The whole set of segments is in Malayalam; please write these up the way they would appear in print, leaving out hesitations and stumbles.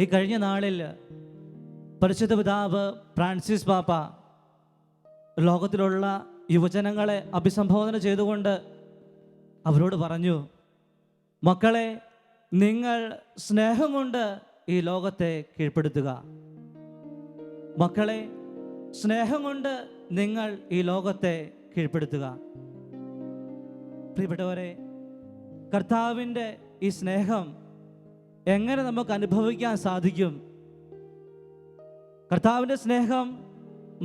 ഈ കഴിഞ്ഞ നാളിൽ പരിശുദ്ധ പിതാവ് ഫ്രാൻസിസ് പാപ്പ ലോകത്തിലുള്ള യുവജനങ്ങളെ അഭിസംബോധന ചെയ്തുകൊണ്ട് അവരോട് പറഞ്ഞു, മക്കളെ, നിങ്ങൾ സ്നേഹം കൊണ്ട് ഈ ലോകത്തെ കീഴ്പ്പെടുത്തുക. മക്കളെ, സ്നേഹം കൊണ്ട് നിങ്ങൾ ഈ ലോകത്തെ കീഴ്പ്പെടുത്തുക. പ്രിയപ്പെട്ടവരെ, കർത്താവിൻ്റെ ഈ സ്നേഹം എങ്ങനെ നമുക്ക് അനുഭവിക്കാൻ സാധിക്കും? കർത്താവിൻ്റെ സ്നേഹം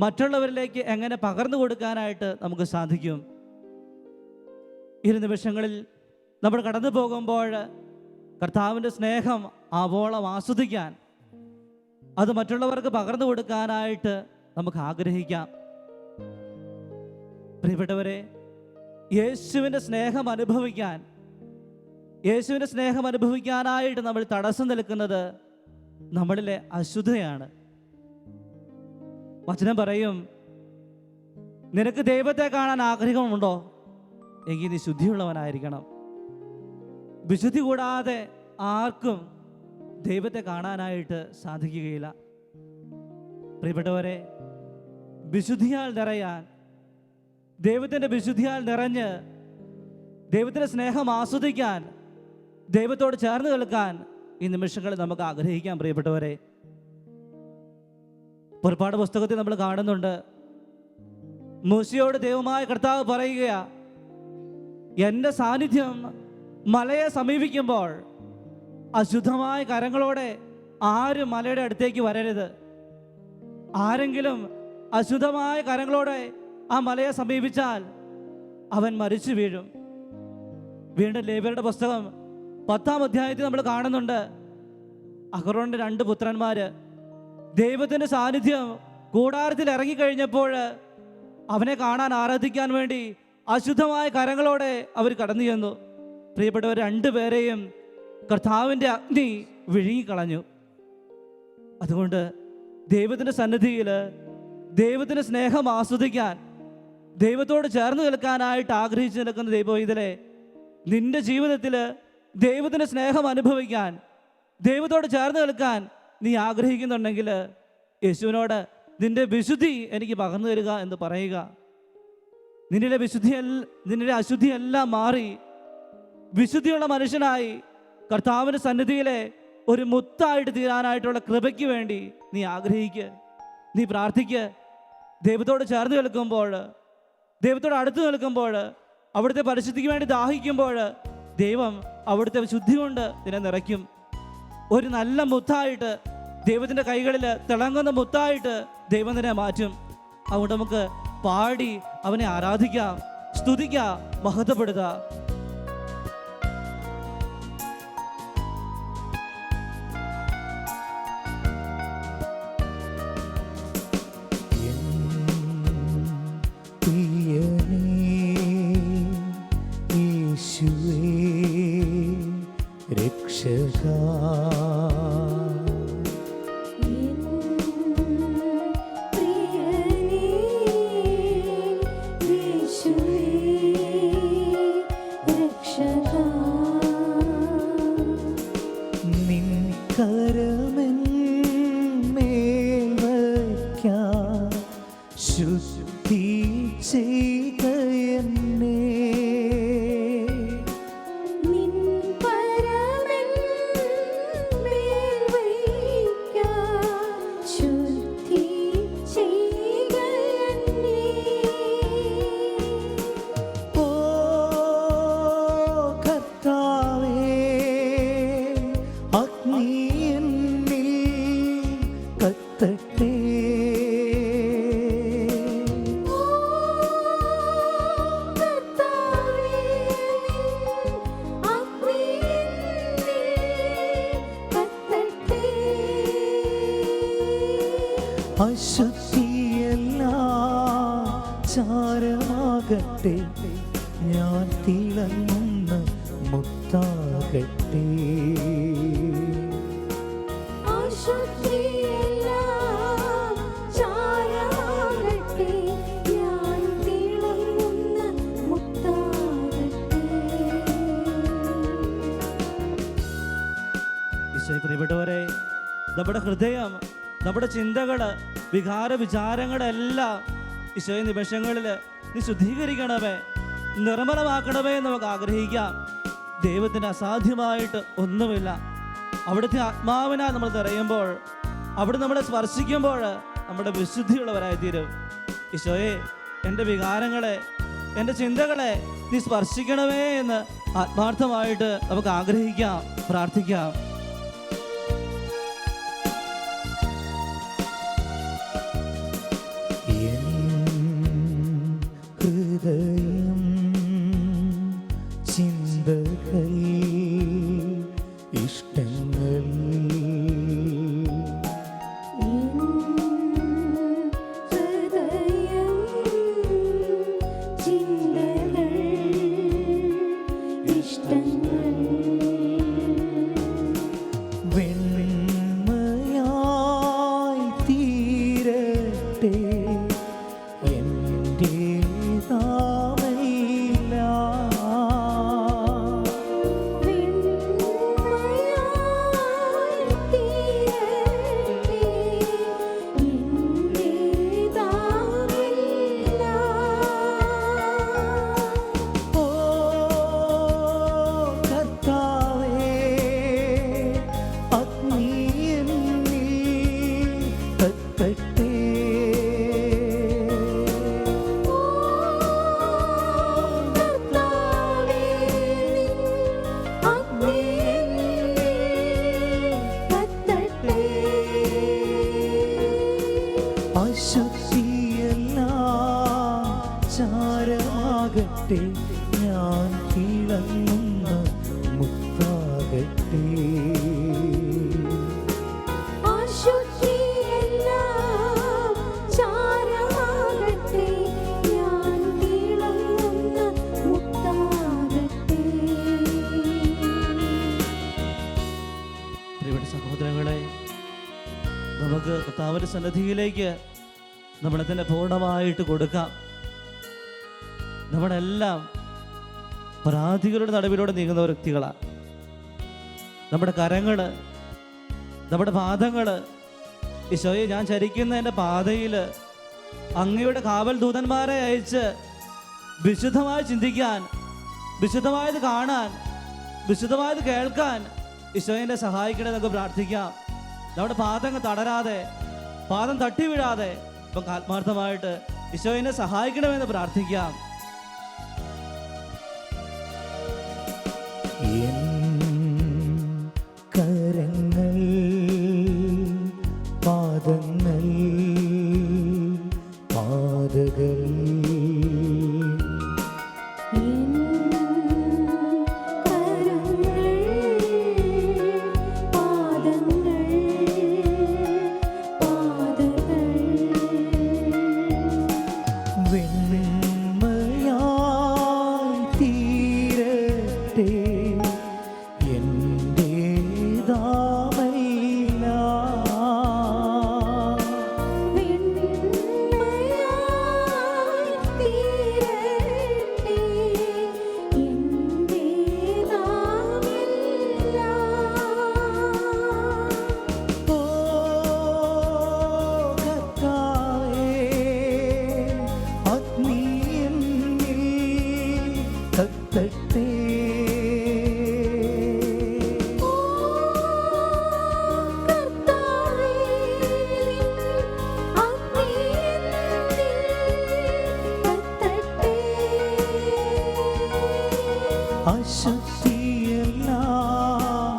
മറ്റുള്ളവരിലേക്ക് എങ്ങനെ പകർന്നു കൊടുക്കാനായിട്ട് നമുക്ക് സാധിക്കും? ഈ നിമിഷങ്ങളിൽ നമ്മൾ കടന്നു പോകുമ്പോൾ കർത്താവിൻ്റെ സ്നേഹം ആവോളം ആസ്വദിക്കാൻ, അത് മറ്റുള്ളവർക്ക് പകർന്നു കൊടുക്കാനായിട്ട് നമുക്ക് ആഗ്രഹിക്കാം. പ്രിയപ്പെട്ടവരെ, യേശുവിൻ്റെ സ്നേഹം അനുഭവിക്കാനായിട്ട് നമ്മൾ തടസ്സം നിൽക്കുന്നത് നമ്മളിലെ അശുദ്ധയാണ്. വചനം പറയും, നിനക്ക് ദൈവത്തെ കാണാൻ ആഗ്രഹമുണ്ടോ? എങ്കിൽ നീ ശുദ്ധിയുള്ളവനായിരിക്കണം. വിശുദ്ധി കൂടാതെ ആർക്കും ദൈവത്തെ കാണാനായിട്ട് സാധിക്കുകയില്ല. പ്രിയപ്പെട്ടവരെ, വിശുദ്ധിയാൽ നിറയാൻ, ദൈവത്തിൻ്റെ വിശുദ്ധിയാൽ നിറഞ്ഞ് ദൈവത്തിൻ്റെ സ്നേഹം ആസ്വദിക്കാൻ, ദൈവത്തോട് ചേർന്ന് നിൽക്കാൻ ഈ നിമിഷങ്ങളിൽ നമുക്ക് ആഗ്രഹിക്കാം. പ്രിയപ്പെട്ടവരെ, പുറപ്പാട് പുസ്തകത്തിൽ നമ്മൾ കാണുന്നുണ്ട്, മൂശയോട് ദൈവമായ കർത്താവ് പറയുകയാ, എൻ്റെ സാന്നിധ്യം മലയെ സമീപിക്കുമ്പോൾ അശുദ്ധമായ കരങ്ങളോടെ ആരും മലയുടെ അടുത്തേക്ക് വരരുത്. ആരെങ്കിലും അശുദ്ധമായ കരങ്ങളോടെ ആ മലയെ സമീപിച്ചാൽ അവൻ മരിച്ചു വീഴും. വീണ്ടും ലേവ്യരുടെ പുസ്തകം 10-ാം അധ്യായത്തിൽ നമ്മൾ കാണുന്നുണ്ട്, അഹറോന്റെ 2 പുത്രന്മാര് ദൈവത്തിൻ്റെ സാന്നിധ്യം കൂടാരത്തിൽ ഇറങ്ങിക്കഴിഞ്ഞപ്പോൾ അവനെ കാണാൻ ആരാധിക്കാൻ വേണ്ടി അശുദ്ധമായ കരങ്ങളോടെ അവർ കടന്നു ചെന്നു. പ്രിയപ്പെട്ടവർ, 2 പേരെയും കർത്താവിൻ്റെ അഗ്നി വിഴുങ്ങിക്കളഞ്ഞു. അതുകൊണ്ട് ദൈവത്തിൻ്റെ സന്നിധിയിൽ ദൈവത്തിൻ്റെ സ്നേഹം ആസ്വദിക്കാൻ, ദൈവത്തോട് ചേർന്ന് നിൽക്കാനായിട്ട് ആഗ്രഹിച്ചു നിൽക്കുന്ന ദൈവവൈതലേ, നിന്റെ ജീവിതത്തിൽ ദൈവത്തിൻ്റെ സ്നേഹം അനുഭവിക്കാൻ, ദൈവത്തോട് ചേർന്ന് നിൽക്കാൻ നീ ആഗ്രഹിക്കുന്നുണ്ടെങ്കിൽ യേശുവിനോട് നിന്റെ വിശുദ്ധി എനിക്ക് പകർന്നു തരിക എന്ന് പറയുക. നിന്റെ അശുദ്ധിയെല്ലാം മാറി വിശുദ്ധിയുള്ള മനുഷ്യനായി കർത്താവിൻ്റെ സന്നിധിയിലെ ഒരു മുത്തായിട്ട് തീരാനായിട്ടുള്ള കൃപയ്ക്ക് വേണ്ടി നീ ആഗ്രഹിക്കുക, നീ പ്രാർത്ഥിക്കുക. ദൈവത്തോട് ചേർന്ന് നിൽക്കുമ്പോൾ, ദൈവത്തോട് അടുത്ത് നിൽക്കുമ്പോൾ, അവിടുത്തെ പരിശുദ്ധിക്ക് വേണ്ടി ദാഹിക്കുമ്പോൾ ദൈവം അവിടുത്തെ ശുദ്ധി കൊണ്ട് നിന്നെ നിറയ്ക്കും. ഒരു നല്ല മുത്തായിട്ട്, ദൈവത്തിൻ്റെ കൈകളിൽ തിളങ്ങുന്ന മുത്തായിട്ട് ദൈവം നിന്നെ മാറ്റും. അതുകൊണ്ട് നമുക്ക് പാടി അവനെ ആരാധിക്കാം, സ്തുതിക്കാം, മഹത്വപ്പെടുത്താം. അശുദ്ധിയെല്ലാം ചാരമാകട്ടെ, ഞാൻ തിളങ്ങുന്ന മുത്താകട്ടെ. പ്രിയപ്പെട്ടവരെ, നമ്മുടെ ഹൃദയം, നമ്മുടെ ചിന്തകൾ, വികാര വിചാരങ്ങളെല്ലാം ഈശോയെ നിമിഷങ്ങളിൽ നീ ശുദ്ധീകരിക്കണമേ, നിർമ്മലമാക്കണമേ എന്ന് നമുക്ക് ആഗ്രഹിക്കാം. ദൈവത്തിന് അസാധ്യമായിട്ട് ഒന്നുമില്ല. അവിടുത്തെ ആത്മാവിനാൽ നമ്മൾ നിറയുമ്പോൾ, അവിടെ നമ്മളെ സ്പർശിക്കുമ്പോൾ നമ്മുടെ വിശുദ്ധിയുള്ളവരായിത്തീരും. ഈശോയെ, എൻ്റെ വികാരങ്ങളെ, എൻ്റെ ചിന്തകളെ നീ സ്പർശിക്കണമേ എന്ന് ആത്മാർത്ഥമായിട്ട് നമുക്ക് ആഗ്രഹിക്കാം, പ്രാർത്ഥിക്കാം. ഹൃദയം, ചിന്തകൾ, ഇഷ്ടങ്ങൾ, ഹൃദയം, ചിന്തകൾ, ഇഷ്ടങ്ങൾ വെണ്മയായി തീരട്ടെ ചാരമാകട്ടെ, ഞാൻ തിളങ്ങുന്ന മുത്താകട്ടെ. അശുദ്ധിയെല്ലാം ചാരമാകട്ടെ, ഞാൻ തിളങ്ങുന്ന മുത്താകട്ടെ. പ്രിയപ്പെട്ട സഹോദരങ്ങളെ, നമുക്ക് കർത്താവിൻ്റെ സന്നിധിയിലേക്ക് നമ്മളെ തന്നെ പൂർണ്ണമായിട്ട് കൊടുക്കാം. നമ്മളെല്ലാം പരാതികളുടെ നടുവിലൂടെ നീങ്ങുന്ന വ്യക്തികളാണ്. നമ്മുടെ കരങ്ങൾ, നമ്മുടെ പാദങ്ങൾ, ഈശോയെ, ഞാൻ ചരിക്കുന്ന എൻ്റെ പാതയിൽ അങ്ങയുടെ കാവൽ ദൂതന്മാരെ അയച്ച് വിശുദ്ധമായി ചിന്തിക്കാൻ, വിശുദ്ധമായത് കാണാൻ, വിശുദ്ധമായത് കേൾക്കാൻ ഈശോയെ സഹായിക്കണേ എന്നൊക്കെ പ്രാർത്ഥിക്കാം. നമ്മുടെ പാദങ്ങൾ തടരാതെ, പാദം തട്ടി വീഴാതെ നമുക്ക് ആത്മാർത്ഥമായിട്ട് ഈശോയെ സഹായിക്കണമെന്ന് പ്രാർത്ഥിക്കാം. കരങ്ങൾ, പാദങ്ങൾ, പാതകൾ, വെണ്മയായി തീരട്ടെ അശുദ്ധിയെല്ലാം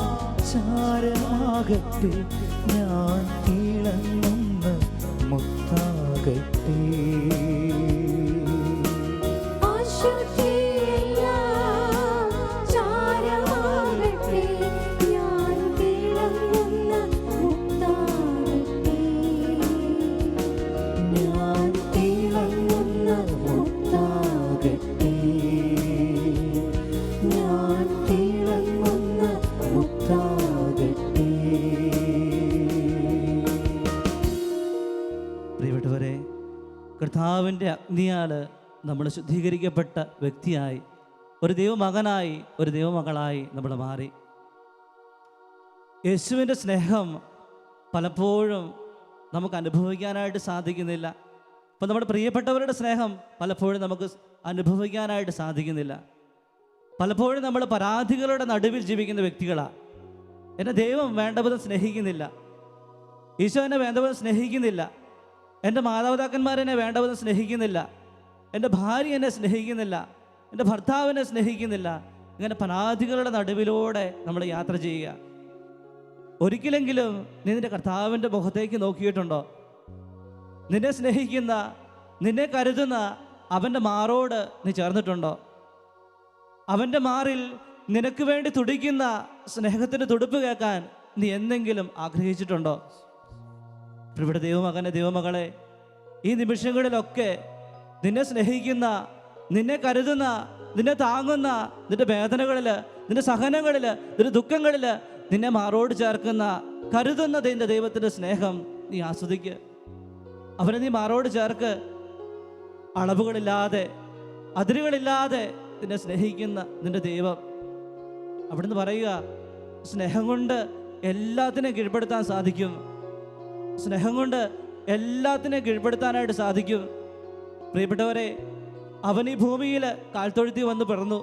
ചാരമാകട്ടെ, ഞാൻ തിളങ്ങുന്ന മുത്താകട്ടെ. അശുദ്ധിയെല്ലാം ചാരമാകട്ടെ, ഞാൻ തിളങ്ങുന്ന മുത്താകട്ടെ. ഞാൻ തിളങ്ങുന്ന മുത്താകട്ടെ. ഞാൻ തിളങ്ങുന്ന മുത്താകട്ടെ. പ്രിയപ്പെട്ടവരെ, കർത്താവിൻ്റെ അഗ്നിയാൽ നമ്മൾ ശുദ്ധീകരിക്കപ്പെട്ട വ്യക്തിയായി, ഒരു ദൈവമകനായി, ഒരു ദൈവമകളായി നമ്മൾ മാറി. യേശുവിൻ്റെ സ്നേഹം പലപ്പോഴും നമുക്ക് അനുഭവിക്കാനായിട്ട് സാധിക്കുന്നില്ല. അപ്പം നമ്മുടെ പ്രിയപ്പെട്ടവരുടെ സ്നേഹം പലപ്പോഴും നമുക്ക് അനുഭവിക്കാനായിട്ട് സാധിക്കുന്നില്ല. പലപ്പോഴും നമ്മൾ പരാതികളുടെ നടുവിൽ ജീവിക്കുന്ന വ്യക്തികളാണ്. എന്നെ ദൈവം വേണ്ടവിധം സ്നേഹിക്കുന്നില്ല, ഈശോ എന്നെ വേണ്ടവിധം സ്നേഹിക്കുന്നില്ല, എൻ്റെ മാതാപിതാക്കന്മാരെന്നെ വേണ്ടവിധം സ്നേഹിക്കുന്നില്ല, എൻ്റെ ഭാര്യ എന്നെ സ്നേഹിക്കുന്നില്ല, എൻ്റെ ഭർത്താവിനെ സ്നേഹിക്കുന്നില്ല. ഇങ്ങനെ പരാതികളുടെ നടുവിലൂടെ നമ്മൾ യാത്ര ചെയ്യുക. ഒരിക്കലെങ്കിലും നീ നിൻ്റെ കർത്താവിൻ്റെ മുഖത്തേക്ക് നോക്കിയിട്ടുണ്ടോ? നിന്നെ സ്നേഹിക്കുന്ന, നിന്നെ കരുതുന്ന അവൻ്റെ മാറോട് നീ ചേർന്നിട്ടുണ്ടോ? അവൻ്റെ മാറിൽ നിനക്ക് വേണ്ടി തുടിക്കുന്ന സ്നേഹത്തിൻ്റെ തുടിപ്പ് കേൾക്കാൻ നീ എന്തെങ്കിലും ആഗ്രഹിച്ചിട്ടുണ്ടോ? ഇവിടെ ദൈവമകനെ, ദൈവമകളെ, ഈ നിമിഷങ്ങളിലൊക്കെ നിന്നെ സ്നേഹിക്കുന്ന, നിന്നെ കരുതുന്ന, നിന്നെ താങ്ങുന്ന, നിന്റെ വേദനകളിൽ, നിന്റെ സഹനങ്ങളിൽ, നിന്റെ ദുഃഖങ്ങളിൽ നിന്നെ മാറോട് ചേർക്കുന്ന, കരുതുന്ന നിന്റെ ദൈവത്തിൻ്റെ സ്നേഹം നീ ആസ്വദിക്കുക. അവനെ നീ മാറോട് ചേർക്ക്. അളവുകളില്ലാതെ, അതിരുകളില്ലാതെ നിന്നെ സ്നേഹിക്കുന്ന നിന്റെ ദൈവം. അവിടുന്ന് പറയുക, സ്നേഹം കൊണ്ട് എല്ലാത്തിനെയും കീഴ്പ്പെടുത്താൻ സാധിക്കും. സ്നേഹം കൊണ്ട് എല്ലാത്തിനെയും കീഴ്പ്പെടുത്താനായിട്ട് സാധിക്കും. പ്രിയപ്പെട്ടവരെ, അവൻ ഈ ഭൂമിയിൽ കാൽത്തൊഴുത്തി വന്ന് പിറന്നു.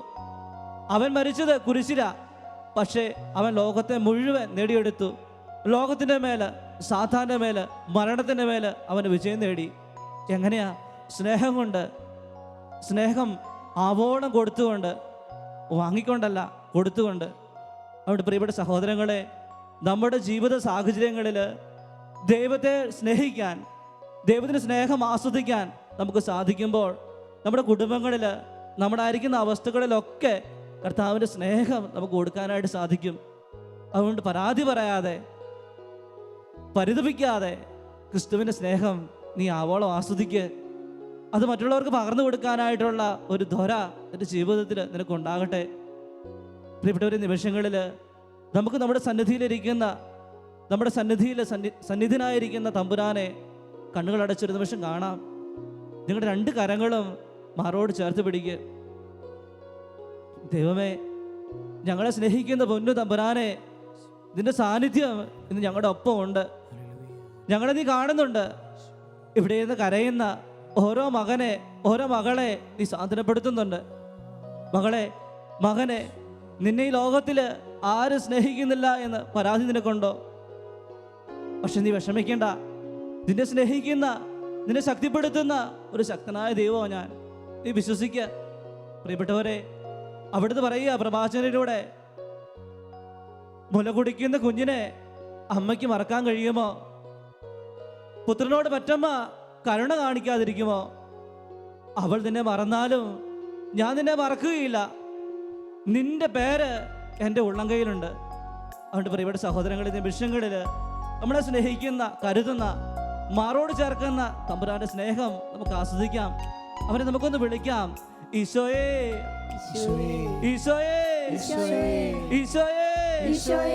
അവൻ മരിച്ചത് കുരിശില. പക്ഷേ അവൻ ലോകത്തെ മുഴുവൻ നേടിയെടുത്തു. ലോകത്തിൻ്റെ മേല്, സാത്താൻ്റെ മേല്, മരണത്തിൻ്റെ മേല് അവന് വിജയം നേടി. എങ്ങനെയാ? സ്നേഹം കൊണ്ട്. സ്നേഹം ആവോളം കൊടുത്തുകൊണ്ട്, വാങ്ങിക്കൊണ്ടല്ല, കൊടുത്തുകൊണ്ട്. അവിടെ പ്രിയപ്പെട്ട സഹോദരങ്ങളെ, നമ്മുടെ ജീവിത സാഹചര്യങ്ങളിൽ ദൈവത്തെ സ്നേഹിക്കാൻ, ദൈവത്തിൻ്റെ സ്നേഹം ആസ്വദിക്കാൻ നമുക്ക് സാധിക്കുമ്പോൾ നമ്മുടെ കുടുംബങ്ങളിൽ, നമ്മളായിരിക്കുന്ന അവസ്ഥകളിലൊക്കെ കർത്താവിൻ്റെ സ്നേഹം നമുക്ക് കൊടുക്കാനായിട്ട് സാധിക്കും. അതുകൊണ്ട് പരാതി പറയാതെ, പരിതപിക്കാതെ ക്രിസ്തുവിൻ്റെ സ്നേഹം നീ ആവോളം ആസ്വദിക്കുക. അത് മറ്റുള്ളവർക്ക് പകർന്നു കൊടുക്കാനായിട്ടുള്ള ഒരു ത്വര നിന്റെ ജീവിതത്തിൽ നിനക്കുണ്ടാകട്ടെ. പ്രിയപ്പെട്ട നിമിഷങ്ങളിൽ നമുക്ക് നമ്മുടെ സന്നിധിയിലിരിക്കുന്ന, നമ്മുടെ സന്നിധിനായിരിക്കുന്ന തമ്പുരാനെ കണ്ണുകളടച്ചൊരു നിമിഷം കാണാം. നിങ്ങളുടെ രണ്ട് കരങ്ങളും മാറോട് ചേർത്ത് പിടിക്കുക. ദൈവമേ, ഞങ്ങളെ സ്നേഹിക്കുന്ന പൊന്നു തമ്പുരാനെ, നിന്റെ സാന്നിധ്യം ഇന്ന് ഞങ്ങളുടെ ഒപ്പം ഉണ്ട്. ഞങ്ങളെ നീ കാണുന്നുണ്ട്. ഇവിടെ നിന്ന് കരയുന്ന ഓരോ മകനെ, ഓരോ മകളെ നീ സാന്ത്വനപ്പെടുത്തുന്നുണ്ട്. മകളെ, മകനെ, നിന്നെ ഈ ലോകത്തിൽ ആരും സ്നേഹിക്കുന്നില്ല എന്ന് പരാതി നിനക്കുണ്ടോ? പക്ഷെ നീ വിഷമിക്കേണ്ട. നിന്നെ സ്നേഹിക്കുന്ന, നിന്നെ ശക്തിപ്പെടുത്തുന്ന ഒരു ശക്തനായ ദൈവമാണ് ഞാൻ. നീ വിശ്വസിക്കുക. പ്രിയപ്പെട്ടവരെ, അവിടുന്ന് പറയുക പ്രവാചകനിലൂടെ, മുല കുടിക്കുന്ന കുഞ്ഞിനെ അമ്മയ്ക്ക് മറക്കാൻ കഴിയുമോ? പുത്രനോട് പറ്റമ്മ കരുണ കാണിക്കാതിരിക്കുമോ? അവൾ നിന്നെ മറന്നാലും ഞാൻ നിന്നെ മറക്കുകയില്ല. നിന്റെ പേര് എൻ്റെ ഉള്ളംകൈയിലുണ്ട്. അതുകൊണ്ട് പ്രിയപ്പെട്ട സഹോദരങ്ങളിൽ, നിമിഷങ്ങളിൽ നമ്മളെ സ്നേഹിക്കുന്ന, കരുതുന്ന, മാറോട് ചേർക്കുന്ന തമ്പുരാന്റെ സ്നേഹം നമുക്ക് ആസ്വദിക്കാം. അവനെ നമുക്കൊന്ന് വിളിക്കാം. ഈശോയേ, ഈശോയേ, ഈശോയേ, ഈശോയേ, ഈശോയേ,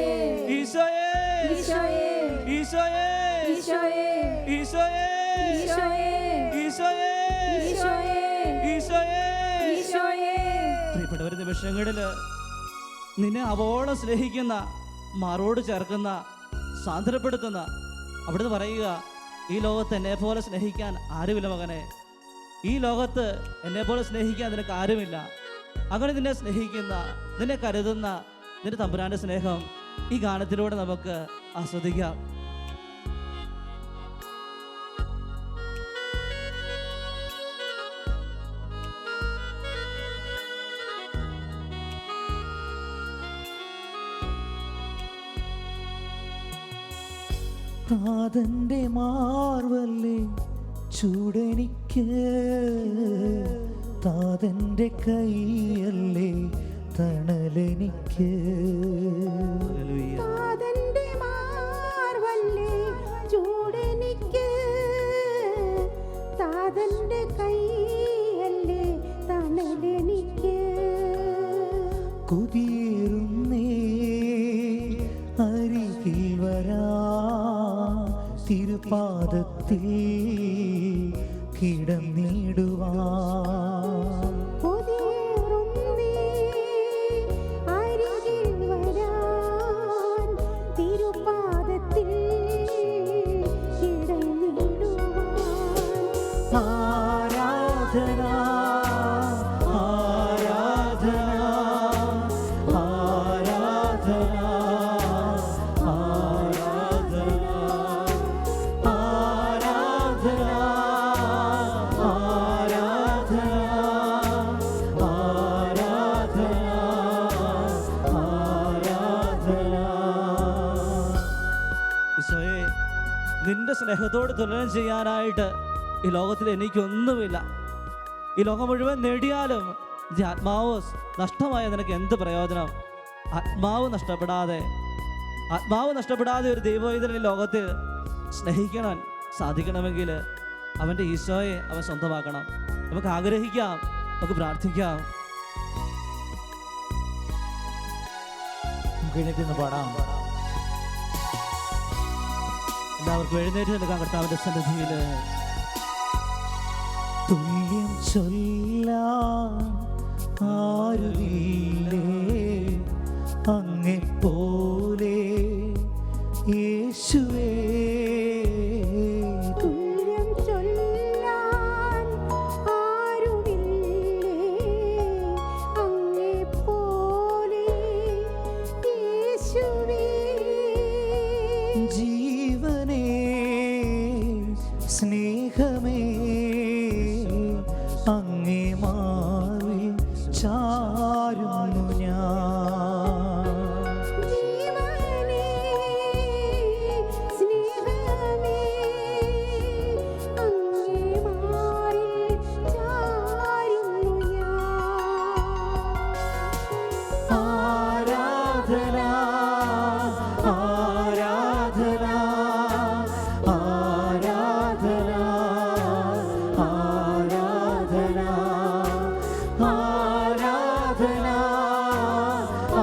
ഈശോയേ, ഈശോയേ, ഈശോയേ, ഈശോയേ, ഈശോയേ, ഈശോയേ, ഈശോയേ. പ്രിയപ്പെട്ടവരുടെ നിമിഷങ്ങളിൽ നിന്നെ അവോളം സ്നേഹിക്കുന്ന, മാറോട് ചേർക്കുന്ന, സാന്ത്വനപ്പെടുത്തുന്ന, അവിടുന്ന് പറയുക, ഈ ലോകത്ത് എന്നെ പോലെ സ്നേഹിക്കാൻ ആരുമില്ല മകനെ. ഈ ലോകത്ത് എന്നെ പോലെ സ്നേഹിക്കാൻ നിനക്ക് ആരുമില്ല. അങ്ങനെ നിന്നെ സ്നേഹിക്കുന്ന, നിന്നെ കരുതുന്ന നിന്റെ തമ്പുരാന്റെ സ്നേഹം ഈ ഗാനത്തിലൂടെ നമുക്ക് ആസ്വദിക്കാം. താതന്റെ മാർവല്ലേ ചൂടെനിക്ക്, താതന്റെ കൈയല്ലേ തണലെനിക്ക്. താതന്റെ മാർവല്ലേ ചൂടെനിക്ക്, താതന്റെ കൈയല്ലേ തണലെനിക്ക്. കൊതിയേറുന്നേ അരികിൽ വരാ, തിരുപാദത്തിൽ കിടന്നിടുവാൻ. കൊതിയേറുന്നേ അരികിൽ വരാൻ, തിരുപാദത്തിൽ കർത്താവിൻ്റെ സ്നേഹത്തോട് തുലനം ചെയ്യാനായിട്ട് ഈ ലോകത്തിൽ എനിക്കൊന്നുമില്ല. ഈ ലോകം മുഴുവൻ നേടിയാലും ഈ ആത്മാവ് നഷ്ടമായ നിനക്ക് എന്ത് പ്രയോജനം? ആത്മാവ് നഷ്ടപ്പെടാതെ ഒരു ദൈവവൈതൽ ഈ ലോകത്തിൽ സ്നേഹിക്കണം സാധിക്കണമെങ്കിൽ അവൻ്റെ ഈശോയെ അവൻ സ്വന്തമാക്കണം. നമുക്ക് ആഗ്രഹിക്കാം, നമുക്ക് പ്രാർത്ഥിക്കാം. നമുക്ക് എഴുന്നേറ്റ് നിന്ന് പാടാം. എല്ലാവർക്കും എഴുന്നേറ്റ് നിൽക്കാം കർത്താവിൻ്റെ സന്നിധിയിൽ. തുല്യം ചൊല്ലാൻ ആരുമില്ലേ അങ്ങെപ്പോലെ യേശുവേ. തുല്യം ചൊല്ലാൻ ആരുമില്ലേ അങ്ങെപ്പോലെ യേശുവേ. ജീവനേ സ്നേഹമേ അങ്ങേ മാറി ചാരുന്നു ഞാൻ. ജീവനേ സ്നേഹമേ അങ്ങേ മാറിൽ ചാരുന്നു ഞാൻ. ആരാധന ആരാധന ആരാധന ആരാധന ആരാധന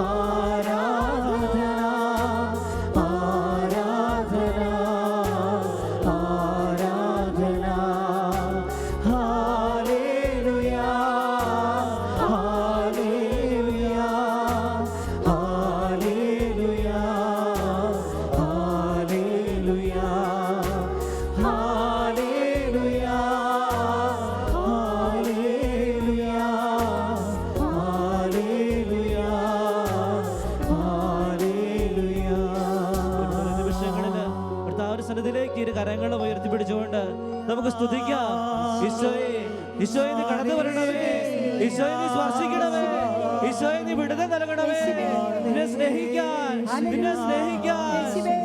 ആരാധന ആരാധന ആരാധന. Hallelujah hallelujah hallelujah hallelujah hallelujah hallelujah hallelujah hallelujah. ഒരു നിമിഷങ്ങളില് കർത്താവിന്റെ സന്നിധിയിലേക്ക് ഇരു കരങ്ങളും ഉയർത്തിപ്പിടിച്ചുകൊണ്ട് നമുക്ക് സ്തുതിക്കാം. ഈശോയെ, ഈശോയെ നീ കടന്നു വരണമേ, ഈശോയെ നീ സ്പർശിക്കണമേ, ഈശോയെ നീ വിടുതൽ നൽകണമേ. നിന്നെ സ്നേഹിക്കാൻ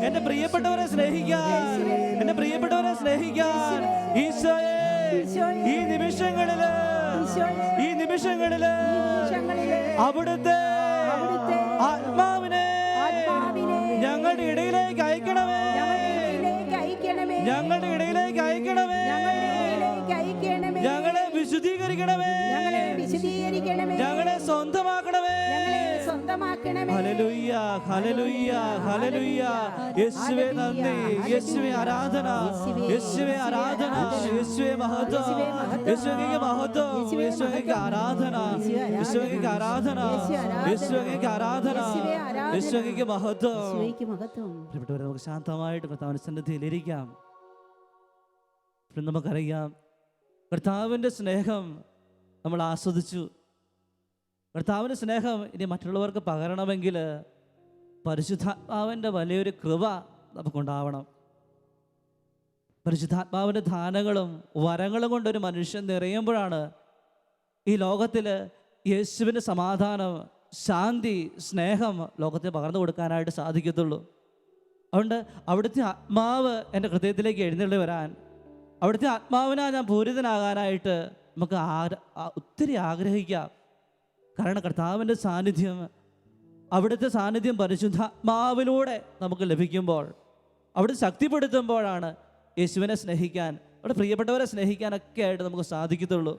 എന്റെ പ്രിയപ്പെട്ടവരെ സ്നേഹിക്കാൻ ഈശോയെ ഈ നിമിഷങ്ങളില് അവിടുത്തെ ആത്മാവിനെ ഞങ്ങളുടെ ഇടയിലേക്ക് അയക്കണമേ, ഞങ്ങളുടെ ഇടയിലേക്ക് അയക്കണമേ, ഞങ്ങളെ വിശുദ്ധീകരിക്കണമേ, ഞങ്ങളെ സ്വന്തമാക്കണമേ. Hallelujah hallelujah hallelujah. യേശുവേ നന്ദി, യേശുവേ ആരാധന, യേശുവേ ആരാധന, യേശുവേ മഹത്വം, യേശുവേ മഹത്വം, യേശുവേ ആരാധന, യേശുവേ ആരാധന, യേശുവേ ആരാധന, യേശുവേ മഹത്വം. പ്രിയപ്പെട്ടവരെ, നമുക്ക് ശാന്തമായിട്ട് കർത്താവിന്റെ സന്നിധിയിൽ ഇരിക്കാം. നമുക്കറിയാം കർത്താവിൻ്റെ സ്നേഹം നമ്മൾ ആസ്വദിച്ചു. കർത്താവിൻ്റെ സ്നേഹം ഇനി മറ്റുള്ളവർക്ക് പകരണമെങ്കിൽ പരിശുദ്ധാത്മാവിൻ്റെ വലിയൊരു കൃപ നമുക്കുണ്ടാവണം. പരിശുദ്ധാത്മാവിൻ്റെ ദാനങ്ങളും വരങ്ങളും കൊണ്ടൊരു മനുഷ്യൻ നിറയുമ്പോഴാണ് ഈ ലോകത്തിൽ യേശുവിൻ്റെ സമാധാനം, ശാന്തി, സ്നേഹം ലോകത്തിന് പകർന്നു കൊടുക്കാനായിട്ട് സാധിക്കത്തുള്ളൂ. അതുകൊണ്ട് അവിടുത്തെ ആത്മാവ് എൻ്റെ ഹൃദയത്തിലേക്ക് എഴുന്നള്ളി വരാൻ, അവിടുത്തെ ആത്മാവിനാ ഞാൻ പൂരിതനാകാനായിട്ട് നമുക്ക് ഒത്തിരി ആഗ്രഹിക്കാം. കാരണം കർത്താവിൻ്റെ സാന്നിധ്യം, അവിടുത്തെ സാന്നിധ്യം പരിശുദ്ധാത്മാവിലൂടെ നമുക്ക് ലഭിക്കുമ്പോൾ, അവിടുത്തെ ശക്തിപ്പെടുത്തുമ്പോഴാണ് യേശുവിനെ സ്നേഹിക്കാൻ, അവിടെ പ്രിയപ്പെട്ടവരെ സ്നേഹിക്കാനൊക്കെ ആയിട്ട് നമുക്ക് സാധിക്കത്തുള്ളൂ.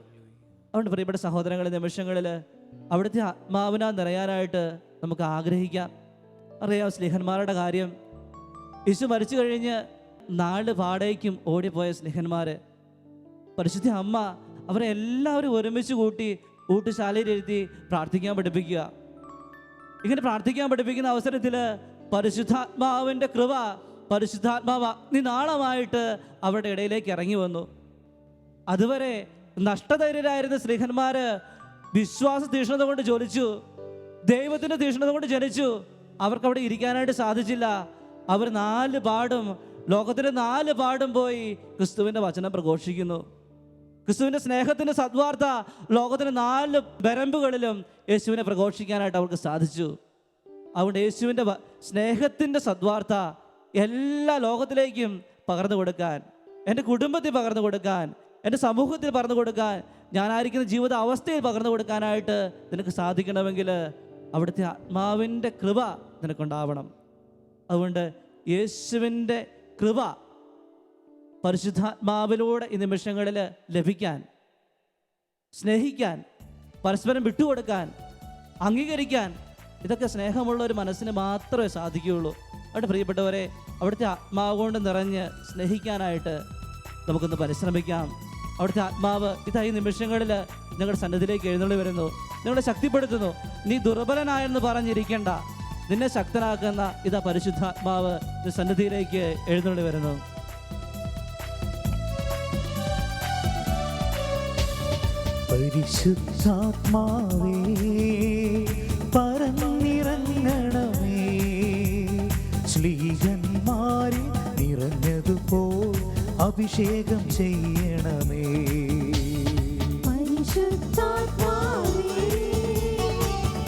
അതുകൊണ്ട് പ്രിയപ്പെട്ട സഹോദരങ്ങളെ, നിമിഷങ്ങളിൽ അവിടുത്തെ ആത്മാവിനാ നിറയാനായിട്ട് നമുക്ക് ആഗ്രഹിക്കാം. അറിയാം സ്നേഹന്മാരുടെ കാര്യം. യേശു മരിച്ചു കഴിഞ്ഞ് 4 പാടേക്കും ഓടിപ്പോയ സ്നേഹന്മാർ, പരിശുദ്ധ അമ്മ അവരെ എല്ലാവരും ഒരുമിച്ച് കൂട്ടി ഊട്ടുശാലയിലിരുത്തി പ്രാർത്ഥിക്കാൻ പഠിപ്പിക്കുക. ഇങ്ങനെ പ്രാർത്ഥിക്കാൻ പഠിപ്പിക്കുന്ന അവസരത്തിൽ പരിശുദ്ധാത്മാവിൻ്റെ കൃപ, പരിശുദ്ധാത്മാവ് അഗ്നിനാളമായിട്ട് അവരുടെ ഇടയിലേക്ക് ഇറങ്ങി വന്നു. അതുവരെ നഷ്ടധൈര്യരായിരുന്ന സ്ത്രീഹന്മാര് വിശ്വാസ തീഷ്ണത കൊണ്ട് ജ്വലിച്ചു, ദൈവത്തിൻ്റെ തീഷ്ണത കൊണ്ട് ജനിച്ചു. അവർക്ക് അവിടെ ഇരിക്കാനായിട്ട് സാധിച്ചില്ല. അവർ 4 പാടും, ലോകത്തിൻ്റെ 4 പാടും പോയി ക്രിസ്തുവിൻ്റെ വചനം പ്രഘോഷിക്കുന്നു. ക്രിസ്തുവിൻ്റെ സ്നേഹത്തിൻ്റെ സദ്വാർത്ത ലോകത്തിൻ്റെ 4 വരമ്പുകളിലും യേശുവിനെ പ്രഘോഷിക്കാനായിട്ട് അവർക്ക് സാധിച്ചു. അതുകൊണ്ട് യേശുവിൻ്റെ സ്നേഹത്തിൻ്റെ സദ്വാർത്ത എല്ലാ ലോകത്തിലേക്കും പകർന്നു കൊടുക്കാൻ, എൻ്റെ കുടുംബത്തിൽ പകർന്നു കൊടുക്കാൻ, എൻ്റെ സമൂഹത്തിൽ പകർന്നു കൊടുക്കാൻ, ഞാനായിരിക്കുന്ന ജീവിത അവസ്ഥയിൽ പകർന്നു കൊടുക്കാനായിട്ട് നിനക്ക് സാധിക്കണമെങ്കിൽ അവിടുത്തെ ആത്മാവിൻ്റെ കൃപ നിനക്കുണ്ടാവണം. അതുകൊണ്ട് യേശുവിൻ്റെ കൃപ പരിശുദ്ധാത്മാവിലൂടെ ഈ നിമിഷങ്ങളിൽ ലഭിക്കാൻ, സ്നേഹിക്കാൻ, പരസ്പരം വിട്ടുകൊടുക്കാൻ, അംഗീകരിക്കാൻ, ഇതൊക്കെ സ്നേഹമുള്ള ഒരു മനസ്സിന് മാത്രമേ സാധിക്കുകയുള്ളൂ. അവിടെ പ്രിയപ്പെട്ടവരെ, അവിടുത്തെ ആത്മാവ് കൊണ്ട് നിറഞ്ഞ് സ്നേഹിക്കാനായിട്ട് നമുക്കൊന്ന് പരിശ്രമിക്കാം. അവിടുത്തെ ആത്മാവ് ഇതാ ഈ നിമിഷങ്ങളിൽ നിങ്ങളുടെ സന്നിധിയിലേക്ക് എഴുന്നള്ളി വരുന്നു, നിങ്ങളെ ശക്തിപ്പെടുത്തുന്നു. നീ ദുർബലനായെന്ന് പറഞ്ഞിരിക്കേണ്ട, നിന്നെ ശക്തനാക്കുന്ന ഇതാ പരിശുദ്ധാത്മാവ് സന്നിധിയിലേക്ക് എഴുന്നള്ളി വരുന്നു. പരിശുദ്ധാത്മാവേ പറന്നിറങ്ങണമേ, ശ്ലീഹന്മാരിൽ നിറഞ്ഞതുപോൽ അഭിഷേകം ചെയ്യണമേ. പരിശുദ്ധാത്മാവേ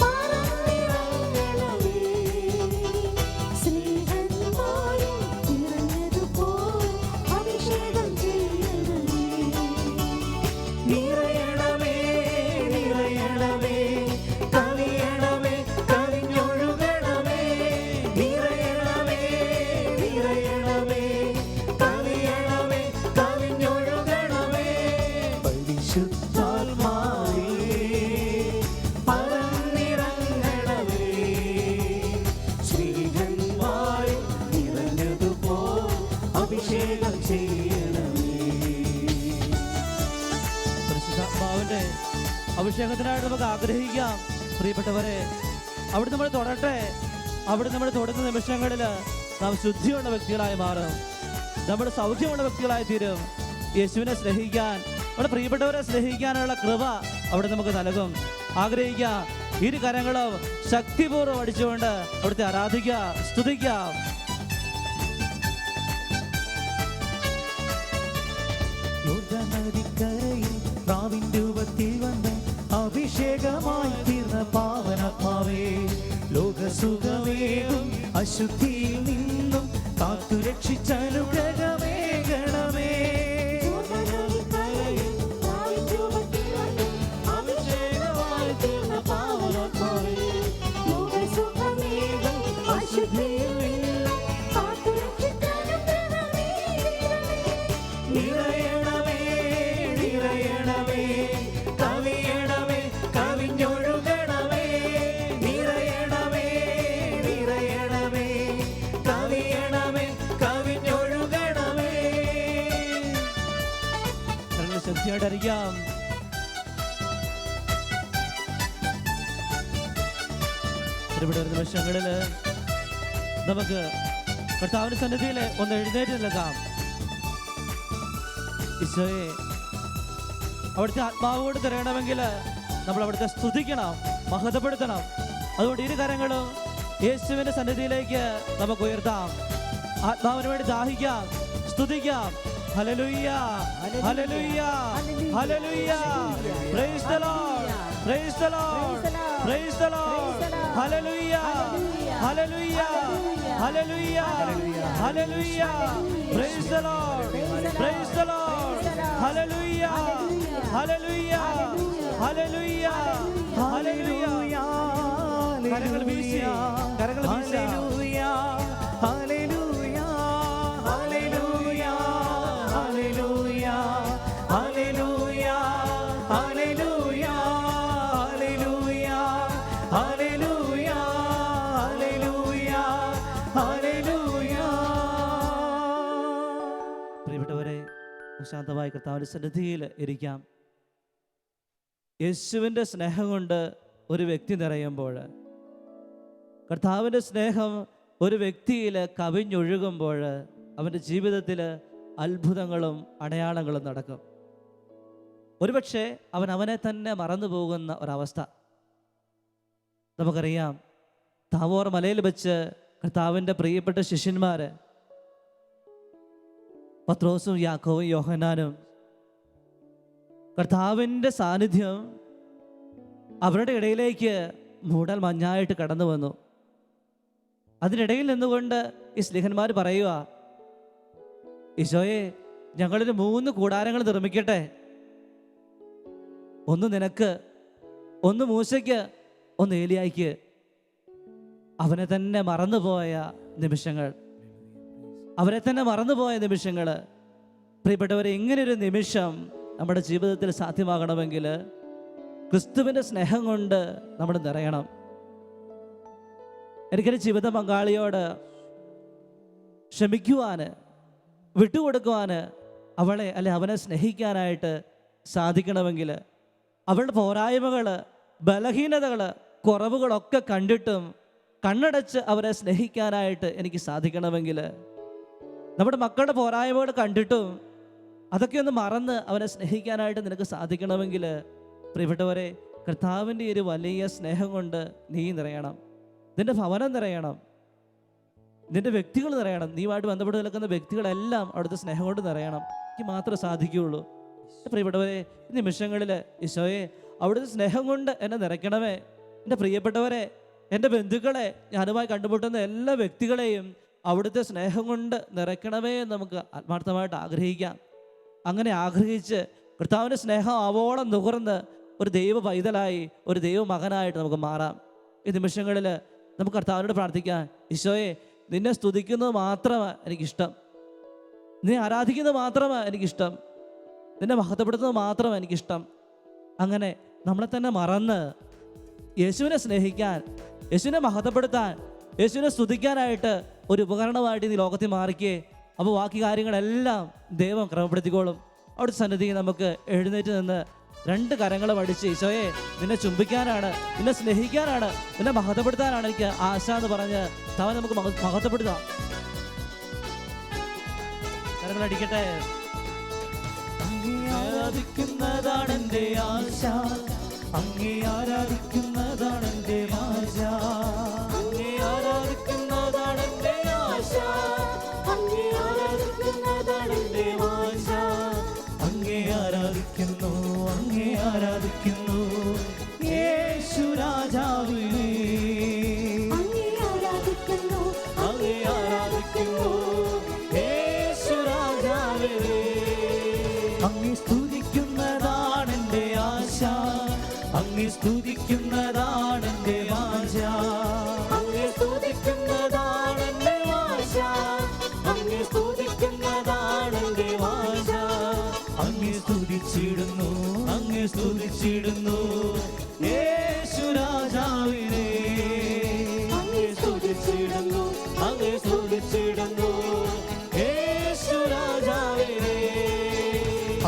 പറന്നിറങ്ങണമേ, സ്നേഹന്മാരിൽ നിറഞ്ഞതുപോൽ അഭിഷേകം ചെയ്യണമേ. നിറയണമേ നിറയണമേ കവിയണമേ കവിഞ്ഞൊഴുകണമേ. നിറയണമേ നിറയണമേ കവിയണമേ കവിഞ്ഞൊഴുകണമേ. പരിശുദ്ധാത്മാവേ പറന്നിറങ്ങണമേ, ശ്രീകന്മാരിൽ നിറഞ്ഞതുപോൽ അഭിഷേകം ചെയ്യണമേ. പരിശുദ്ധാത്മാവിൻ്റെ അഭിഷേകത്തിനായിട്ട് നമുക്ക് ആഗ്രഹിക്കാം. പ്രിയപ്പെട്ടവരെ, അവിടെ നമ്മൾ തൊടട്ടെ. അവിടെ നമ്മൾ തൊടുന്ന നിമിഷങ്ങളിൽ നാം ശുദ്ധിയുള്ള വ്യക്തികളായി മാറും, നമ്മൾ സൗഖ്യമുള്ള വ്യക്തികളായി തീരും. യേശുവിനെ സ്നേഹിക്കാൻ, നമ്മുടെ പ്രിയപ്പെട്ടവരെ സ്നേഹിക്കാനുള്ള കൃപ അവിടെ നമുക്ക് നൽകും. ആഗ്രഹിക്കാം. ഇരു കരങ്ങളും ശക്തിപൂർവ്വം അടിച്ചുകൊണ്ട് അവിടുത്തെ ആരാധിക്കാം, സ്തുതിക്കാം. യോർദാനദിക്കരയിൽ പ്രാവിൻ രൂപത്തിൽ വന്ന് അഭിഷേകമായി തീർന്ന പാവനാത്മാവേ, ലോകസുഖമേകും അശുദ്ധിയിൽ നിന്നും കാത്തു രക്ഷിച്ചനുഗ്രഹമേകണമേ. യോർദാനദിക്കരയിൽ പ്രാവിൻ രൂപത്തിൽ വന്ന് അഭിഷേകമായി തീർന്ന പാവനാത്മാവേ, ലോകസുഖമേകും അശുദ്ധിയിൽ നിന്നും കാത്തു രക്ഷിച്ചനുഗ്രഹമേ. നിറയണമേ നിറയണമേ കവിയണമേ കവിഞ്ഞൊഴുകണമേ. നിറയണമേ നിറയണമേ കവിയണമേ കവിഞ്ഞൊഴുകണമേ. നല്ല ശക്തിയായിട്ട് അറിയാം. ഇവിടെ ഒരു നിമിഷങ്ങളിൽ നമുക്ക് കർത്താവിന്റെ സന്നിധിയിൽ ഒന്ന് എഴുന്നേറ്റ് നിൽക്കാം. ഈശോയെ, അവിടുത്തെ ആത്മാവോട് തരണമെങ്കിൽ നമ്മൾ അവിടുത്തെ സ്തുതിക്കണം, മഹത്വപ്പെടുത്തണം. അതുകൊണ്ട് ഇരു കരങ്ങളും യേശുവിന്റെ സന്നിധിയിലേക്ക് നമുക്ക് ഉയർത്താം. ആത്മാവിന് വേണ്ടി ദാഹിക്കാം, സ്തുതിക്കാം. Hallelujah, hallelujah, hallelujah. Praise the Lord, praise the Lord, praise the Lord. Hallelujah, hallelujah, hallelujah, hallelujah. Praise the Lord, praise the Lord. Hallelujah, hallelujah, hallelujah, hallelujah. കരങ്ങൾ വീശി, കരങ്ങൾ വീശി. Hallelujah, hallelujah, hallelujah, hallelujah, hallelujah, hallelujah, hallelujah, hallelujah, hallelujah, hallelujah. പ്രിയപ്പെട്ടവരെ, ശാന്തമായി കർത്താവിന്റെ സന്നിധിയിൽ ഇരിക്കാം. യേശുവിൻ്റെ സ്നേഹം കൊണ്ട് ഒരു വ്യക്തി നിറയുമ്പോൾ, കർത്താവിൻ്റെ സ്നേഹം ഒരു വ്യക്തിയിൽ കവിഞ്ഞൊഴുകുമ്പോൾ അവൻ്റെ ജീവിതത്തിൽ അത്ഭുതങ്ങളും അടയാളങ്ങളും നടക്കും. ഒരുപക്ഷെ അവൻ അവനെ തന്നെ മറന്നു പോകുന്ന ഒരവസ്ഥ. നമുക്കറിയാം, താവോർ മലയിൽ വെച്ച് കർത്താവിൻ്റെ പ്രിയപ്പെട്ട ശിഷ്യന്മാർ പത്രോസും യാക്കോവും യോഹന്നാനും, കർത്താവിൻ്റെ സാന്നിധ്യം അവരുടെ ഇടയിലേക്ക് മൂടൽ മഞ്ഞായിട്ട് കടന്നു വന്നു. അതിനിടയിൽ നിന്നുകൊണ്ട് ഈ സ്നേഹന്മാർ പറയുക, ഈശോയെ, ഞങ്ങളൊരു 3 കൂടാരങ്ങൾ നിർമ്മിക്കട്ടെ. ഒന്ന് നിനക്ക്, ഒന്ന് മൂശയ്ക്ക്, ഒന്ന് ഏലിയായിക്ക്. അവനെ തന്നെ മറന്നുപോയ നിമിഷങ്ങൾ, അവരെ തന്നെ മറന്നുപോയ നിമിഷങ്ങൾ. പ്രിയപ്പെട്ടവരെ, ഇങ്ങനൊരു നിമിഷം നമ്മുടെ ജീവിതത്തിൽ സാധ്യമാകണമെങ്കിൽ ക്രിസ്തുവിൻ്റെ സ്നേഹം കൊണ്ട് നമ്മൾ നിറയണം. എനിക്കൊരു ജീവിത പങ്കാളിയോട് ക്ഷമിക്കുവാൻ, വിട്ടുകൊടുക്കുവാൻ, അവളെ അല്ലെ അവനെ സ്നേഹിക്കാനായിട്ട് സാധിക്കണമെങ്കിൽ അവളുടെ പോരായ്മകൾ, ബലഹീനതകൾ, കുറവുകളൊക്കെ കണ്ടിട്ടും കണ്ണടച്ച് അവരെ സ്നേഹിക്കാനായിട്ട് എനിക്ക് സാധിക്കണമെങ്കിൽ, നമ്മുടെ മക്കളുടെ പോരായ്മകൾ കണ്ടിട്ടും അതൊക്കെ ഒന്ന് മറന്ന് അവനെ സ്നേഹിക്കാനായിട്ട് നിനക്ക് സാധിക്കണമെങ്കിൽ, പ്രിയപ്പെട്ടവരെ, കർത്താവിൻ്റെ ഒരു വലിയ സ്നേഹം കൊണ്ട് നീ നിറയണം. നിന്റെ ഭവനം നിറയണം, നിന്റെ വ്യക്തികൾ നിറയണം. നീയുമായിട്ട് ബന്ധപ്പെട്ട് നിൽക്കുന്ന വ്യക്തികളെല്ലാം അവിടുത്തെ സ്നേഹം കൊണ്ട് നിറയണം. എനിക്ക് മാത്രമേ സാധിക്കുകയുള്ളൂ. പ്രിയപ്പെട്ടവരെ, ഈ നിമിഷങ്ങളിൽ ഈശോയെ, അവിടുത്തെ സ്നേഹം കൊണ്ട് എന്നെ നിറയ്ക്കണമേ. എൻ്റെ പ്രിയപ്പെട്ടവരെ, എൻ്റെ ബന്ധുക്കളെ, ഞാനുമായി കണ്ടുമുട്ടുന്ന എല്ലാ വ്യക്തികളെയും അവിടുത്തെ സ്നേഹം കൊണ്ട് നിറയ്ക്കണമേ എന്ന് നമുക്ക് ആത്മാർത്ഥമായിട്ട് ആഗ്രഹിക്കാം. അങ്ങനെ ആഗ്രഹിച്ച് കർത്താവിൻ്റെ സ്നേഹം ആവോളം നുകർന്ന് ഒരു ദൈവ പൈതലായി, ഒരു ദൈവ മകനായിട്ട് നമുക്ക് മാറാം. ഈ നിമിഷങ്ങളിൽ നമുക്ക് കർത്താവിനോട് പ്രാർത്ഥിക്കാം. ഈശോയെ, നിന്നെ സ്തുതിക്കുന്നത് മാത്രമാണ് എനിക്കിഷ്ടം, നിന്നെ ആരാധിക്കുന്നത് മാത്രമാണ് എനിക്കിഷ്ടം, നിന്നെ മഹത്വപ്പെടുത്തുന്നത് മാത്രമാണ് എനിക്കിഷ്ടം. അങ്ങനെ നമ്മളെ തന്നെ മറന്ന് യേശുവിനെ സ്നേഹിക്കാൻ, യേശുവിനെ മഹത്വപ്പെടുത്താൻ, യേശുവിനെ സ്തുതിക്കാനായിട്ട് ഒരു ഉപകരണമായിട്ട് നീ ലോകത്തിൽ മാറിക്കേ. അപ്പോൾ ബാക്കി കാര്യങ്ങളെല്ലാം ദൈവം ക്രമപ്പെടുത്തിക്കോളും. അവിടുത്തെ സന്നിധിയിൽ നമുക്ക് എഴുന്നേറ്റ് നിന്ന് 2 കരങ്ങളും അടിച്ച്, ഈശോയെ, നിന്നെ ചുംബിക്കാനാണ്, നിന്നെ സ്നേഹിക്കാനാണ്, നിന്നെ മഹത്വപ്പെടുത്താനാണ് എനിക്ക് ആശ എന്ന് പറഞ്ഞ് അവൻ നമുക്ക് മഹത്വപ്പെടുത്താം. കരങ്ങളടിക്കട്ടെ. ആരാധിക്കുന്നതാണ് എൻ്റെ ആശ, അങ്ങേ ആരാധിക്കുന്നതാണ് എൻ്റെ ആശ, അങ്ങേ ആരാധിക്കുന്നതാണ് എൻ്റെ ആശ, അങ്ങേ ആരാധിക്കുന്നതാണ് എൻ്റെ ആശ. അങ്ങേ ആരാധിക്കുന്നു, അങ്ങേ ആരാധിക്കുന്നു യേശു രാജാവിനെ, അങ്ങേ ആരാധിക്കുന്നു, അങ്ങേ ആരാധിക്കുന്നു യേശു രാജാവിനെ. അങ്ങേ സ്തുതിക്കുന്നതാണ് എൻ്റെ ആശ, അങ്ങേ സ്തുതിക്കുന്നതാണ് എൻ്റെ വാഞ്ച, അങ്ങേ സ്തുതിക്കുന്നതാണ് എൻ്റെ ആശ, അങ്ങേ സ്തുതിക്കുന്നതാണ് എൻ്റെ വാഞ്ച. അങ്ങേ സ്തുതിച്ചിടുന്നു, അങ്ങേ സ്തുതിച്ചിടുന്നു യേശു രാജാവിനെ, അങ്ങേ സ്തുതിച്ചിടുന്നു, അങ്ങേ സ്തുതിച്ചിടുന്നു യേശു രാജാവിനെ.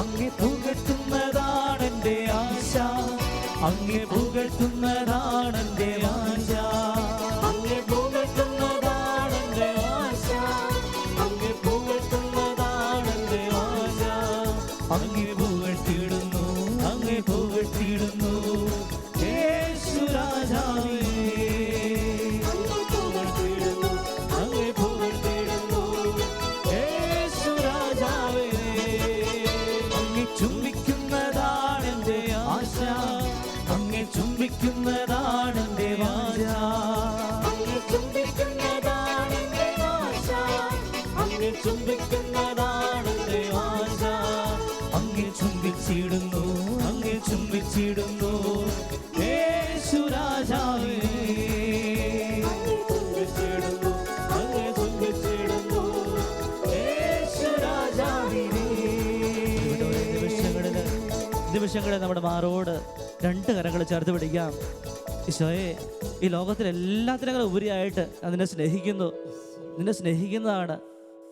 അങ്ങേ പുകഴ്ത്തുന്നതാണ് എൻ്റെ ആശ, അങ്ങേ പുകഴ്ത്തുന്നതാണ് എൻ്റെ വാഞ്ച, അങ്ങേ പുകഴ്ത്തുന്നതാണ് എൻ്റെ ആശ, അങ്ങേ പുകഴ്ത്തുന്നതാണ് എൻ്റെ വാഞ്ച. അങ്ങേ പുകഴ്ത്തിയിടുന്നു, അങ്ങേ പുകഴ്ത്തിയിടുന്നു യേശു രാജാവിനെ, അങ്ങേ പുകഴ്ത്തിയിടുന്നു, അങ്ങേ പുകഴ്ത്തിയിടുന്നു യേശു രാജാവിനെ. അങ്ങേ ചുംബിക്കുന്നതാണ് എൻ്റെ ആശ, അങ്ങേ ചുംബിക്കുന്നതാണ് എൻ്റെ വാഞ്ച, അങ്ങേ ചുംബിക്കുന്നതാണ് എൻ്റെ ആശ, അങ്ങേ ചുംബിക്കുന്നതാണ് എൻ്റെ വാഞ്ച. അങ്ങേ ചുംബിച്ചിടുന്നു, അങ്ങേ ചുംബിച്ചിടുന്നു യേശു രാജാവിനെ, അങ്ങേ ചുംബിച്ചിടുന്നു, അങ്ങേ ചുംബിച്ചിടുന്നു യേശു രാജാവിനെ. നിമിഷങ്ങളിൽ നമ്മുടെ മാറോട് 2 കരങ്ങൾ ചേർത്ത് പിടിക്കാം. ഈശോയെ, ഈ ലോകത്തിൽ എല്ലാത്തിനേക്കാളും ഉപരിയായിട്ട് ഞാൻ നിന്നെ സ്നേഹിക്കുന്നു, നിന്നെ സ്നേഹിക്കുന്നതാണ്,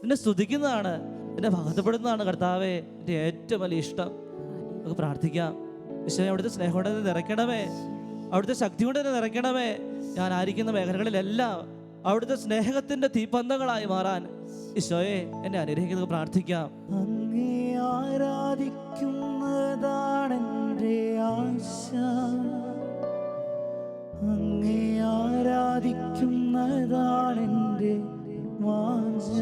നിന്നെ സ്തുതിക്കുന്നതാണ്, നിന്നെ മഹത്വപ്പെടുന്നതാണ് കർത്താവേ എൻ്റെ ഏറ്റവും വലിയ ഇഷ്ടം. നമുക്ക് പ്രാർത്ഥിക്കാം. ഈശോയെ, അവിടുത്തെ സ്നേഹം കൊണ്ട് തന്നെ നിറയ്ക്കണമേ, അവിടുത്തെ ശക്തി കൊണ്ട് തന്നെ നിറയ്ക്കണമേ. ഞാൻ ആയിരിക്കുന്ന മേഖലകളിലെല്ലാം അവിടുത്തെ സ്നേഹത്തിൻ്റെ തീപ്പന്തങ്ങളായി മാറാൻ ഈശോയെ എന്നെ അനുഗ്രഹിക്കുന്നത് പ്രാർത്ഥിക്കാം. അങ്ങേ ആരാധിക്കുന്നതാണ് എൻ്റെ ആശ, അങ്ങേ ആരാധിക്കുന്നതാണ് എൻ്റെ വാഞ്ച.